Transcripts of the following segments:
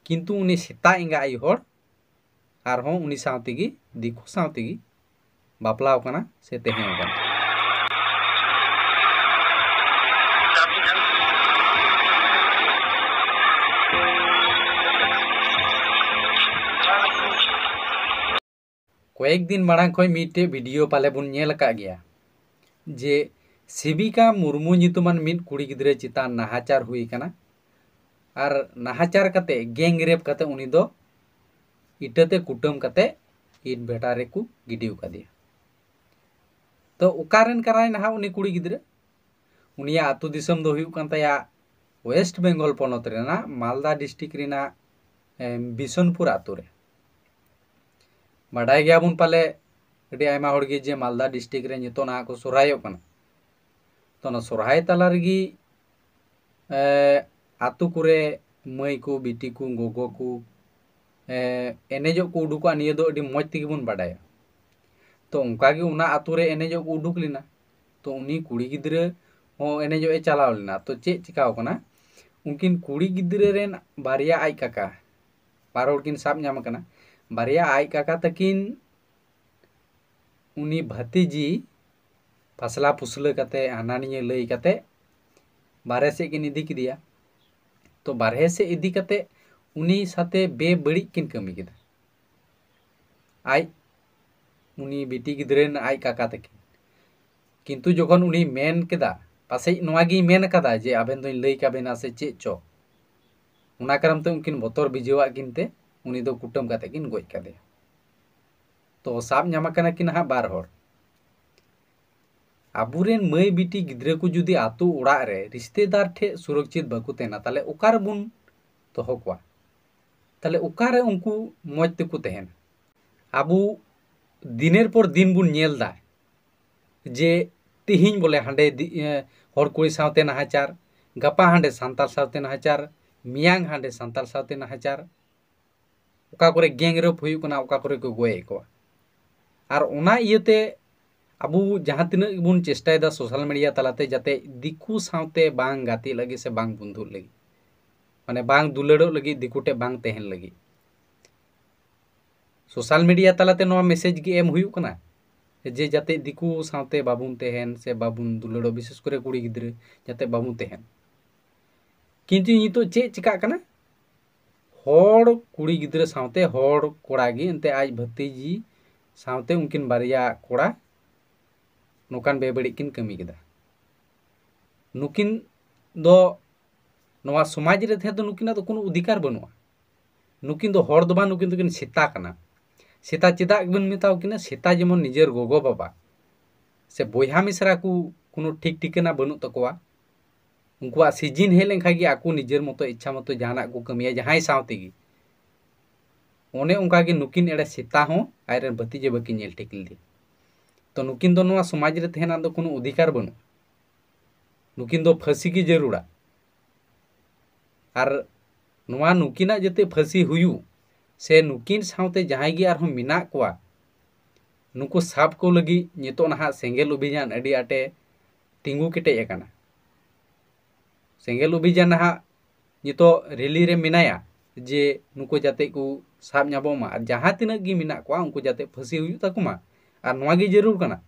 किंतु उनी सेता एंगा आई हर आरहों उनी सावतेगी दिखु सावतेगी बापलाव कना से तेहेव कना। कয়েক दिन माड़ांग खय मिटे भिडियो पाले बुन नेल का गया जे शिविका मुर्मू नितुमान मिद कुड़ी गिद्रे चितान नाहाचार हुई कना और नाहाचार कते गैंग रेप कते उनी दो इटाते कुटम कते इन बेटारे को गिडियो का दिया। तो उकारन कराय नहा उनी कुड़ी गिद्रे उनिया आतु दिसम दो हुयु कान ताया वेस्ट बेंगल पनत रेना मालदा डिस्ट्रिक्ट रेना बिशनपुर आतु रे बाडाय गया बुन पाले अडी आयमा होड़गे जे मालदा डिस्ट्रिक्ट रे नितो ना को सोरायो कना। तो ना सोराय तला रेगी आतु कुरे मई को बिटी को गोगो को एनेजो को उडुका निये दो अडी मौज तिगी बुन बाडाया। तो उनकागे उना आतु रे एनेजो को उडुक लिना तो उनी कुड़ी गिद्रे हो एनेजो ए चलाव लेना। तो चे चिकाव कना उनकिन कुड़ी गिद्रे रेन बारिया आई काका बार हड़ किन साब ᱧᱟᱢ कना बारिया आई काका तकिन उनी भतीजी फसला फुसला कते हानानिये लई कते बारे से किन इदी किदिया। तो बारहे से इदी कते उनी साथे बेबड़ी किन कमी किदा आई उनी बिटी गिद्रेन आई काका तकिन किंतु जखन उनी मेन केदा पासे नोआगी मेन कदा जे आबेन दोइन लई काबेना से चे चो उना करमते उनकिन बतर बिजवा किनते उनी दो कुटम काते किन गोज कादे। तो साब ᱧᱟᱢ कना किन हा बार हर आबुरेन मई बिटी गिद्रे को जुदी आतु उड़ा रे रिश्तेदार ठे सुरक्षित बाकु तेना ताले उकार बुन दोहो कोआ ताले उकारे उनकु मौज तेकु तेहेन। आबु दिनेर पर दिन बुन नेल दा जे तिहिन बोले हांडे हर कुड़ी सावते नाहाचार गपा हांडे सांताल सावते नाहाचार मियांग हांडे सांताल सावते नाहाचार ओका करे गैंग रेप हुयु कना ओका करे को गोये को आर ओना इयते आबु जहां तिना बुन चेष्टायदा सोशल मीडिया तलाते जाते दिकु सावते बांग गाती लगी से बांग बंधु लगी माने बांग दुलड़ो लगी दिकुटे बांग तेहन लगी सोशल मीडिया तलाते नोआ मेसेज गी एम हुयु कना जे जाते दिकु सावते बाबुन तेहन से बाबुन दुलड़ो विशेष करे कुड़ी गिद्रे जाते बाबुन तेहन। किंतु नितो चे चिका कना हर कुड़ी गिद्रे सावते हर कोड़ा गी एंते आज भतीजी सावते उनकिन बारिया कोड़ा नोकान बेबड़ी किन कमी केदा। नुकिन दो नोआ समाज रे थे तो नुकिना तो कोनो अधिकार बनुआ नुकिन दो हर दो बा नुकिन तो किन सेता कना सेता चेदा बन मेताव किना सेता जेमन निजेर गोगो बाबा से बोया मिश्रा को कोनो ठीक ठिकाना बनु तकोआ उनकुआ सीजन हे लेखा गी आकु निजेर मतो इच्छा मतो जाना को कमिया जहां सावते गी ओने उनका गे नुकिन एड़े सेता हो आयरन भतीजे बाकी नेल टेकिल दी। तो नुकिन दो नोआ समाज रे तेहना दो कोनो अधिकार बनु नुकिन दो फांसी की जरूरा आर नोआ नुकिना जते फांसी हुयु से नुकिन सावते जहां गी आर हम मिना कोआ नुकु साब को लगी नितो नहा सेंगेल अभियान अडी आटे तिंगु केटे एकना सेंगेल अभियान नहा नितो रेली रे मिनाया जे नुको जाते को साब ᱧᱟᱢᱚᱜ मा जहां तिना गी मिना कोआ उनको जाते फांसी हुयु ताकुमा आर नोआ गी जरूर कना।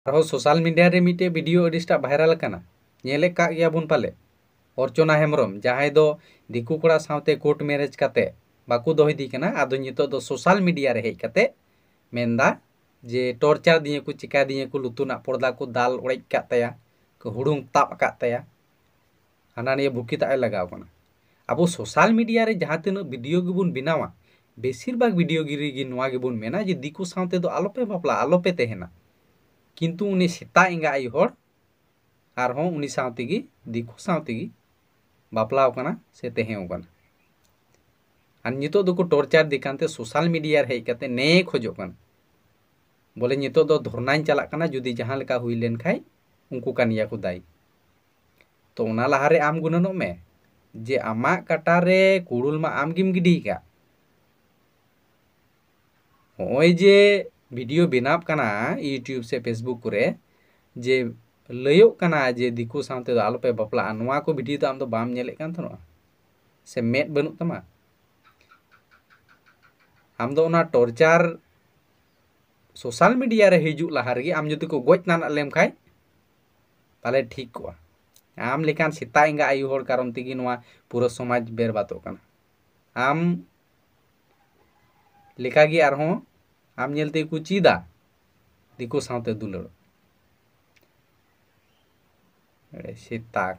आरो सोशल मीडिया रे मिटे वीडियो अडिस्टा वायरल कना नेले का गया बुन पाले अर्चना हेमरम जहां दो दिकु कोड़ा सावते कोर्ट मैरेज काते बाकु दोहि दी कना आदो नितो दो सोशल मीडिया रे हेज काते मेंदा जे टॉर्चर दिए को चिका दिए को लुतुना पर्दा को दाल उड़ाई कातया को हुडुंग ताप कातया हाना निये भुकी ताए लगाव कना। आबो सोशल मीडिया रे जहां तिना वीडियो गिबुन बिनावा बेसिर भाग वीडियो गिरी गी नोआ गिबुन मेना जे दिकु सावते दो आलोपे बापला आलोपे तेहेना किंतु उनी सेता एंगा आई हर आरहों उनी सावते गी दिकु सावते गी बापलाव कना से तेहेव कना। आर नितो दो को टॉर्चर दिकानते सोशल मीडिया रे हेज काते ने खोजो कना बोले नितो दो धरनाñ चला कना जुदी जहां लेका हुई लेन खाय उनको कानिया को दाई। तो उना लहारे आम गुननो में जे आमा काटारे कुड़ुल मा आम गिम गिडी का होय जे वीडियो बनाव कना यूट्यूब से फेसबुक करे जे लयो कना जे दिकु सावते दो आलोपे बापला नोआ को वीडियो तो आम दो बाम नेले कान थनो से मेट बनु तमा आम दो ना टॉर्चर सोशल मीडिया रे हिजू लहा रे आम जुदी को गोज नाना लेम खाय ताले ठीक को आम लेकान सीता इंगा आयु होड़ कारण तेगी नोआ पूरा समाज बेरबातो कना आम लेकागी आरहों आम नेलते को चीदा दिको सावते दुलड़ सीता